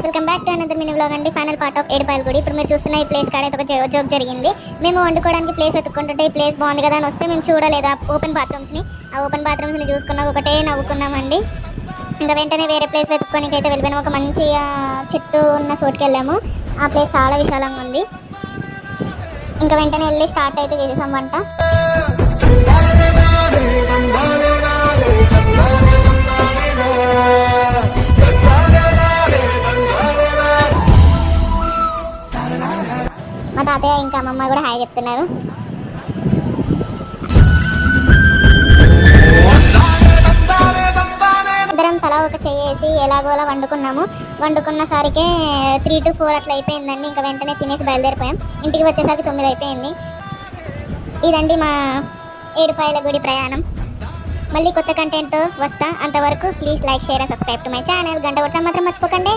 Welcome back to another mini vlog అండి. Final part of Edupayala గుడి. ఇప్పుడు మీరు చూస్తున్న ఈ ప్లేస్ కాడ ఒక జోక్ జరిగింది. మేము వండుకోవడానికి ప్లేస్ వెతుక్కుంటుంటే ఈ ప్లేస్ బాగుంది కదా అని వస్తే మేము చూడలేదు ఓపెన్ బాత్రూమ్స్ని. ఆ ఓపెన్ బాత్రూమ్స్ని చూసుకున్నా ఒకటే నవ్వుకున్నామండి. ఇంకా వెంటనే వేరే ప్లేస్ వెతుక్కోనికి అయితే వెళ్ళిపోయినాము. ఒక మంచి చెట్టు ఉన్న చోటుకి వెళ్ళాము. ఆ ప్లేస్ చాలా విశాలంగా ఉంది. ఇంకా వెంటనే వెళ్ళి స్టార్ట్ అయితే చేసేసాం వంట. మా తాతయ్య ఇంకా అమ్మమ్మ కూడా హాయ్ చెప్తున్నారు. ఇద్దరం తలా ఒక చెయ్యేసి ఎలాగోలా వండుకున్న సరికే 3 to 4 అట్లా అయిపోయిందండి. ఇంకా వెంటనే తినేసి బయలుదేరిపోయాం. ఇంటికి వచ్చేసరికి 9 అయిపోయింది. ఇదండి మా ఏడుపాయల గుడి ప్రయాణం. మళ్ళీ కొత్త కంటెంట్తో వస్తా. అంతవరకు please like, share and subscribe to my channel. గంట కొట్టడం మాత్రం మర్చిపోకండి.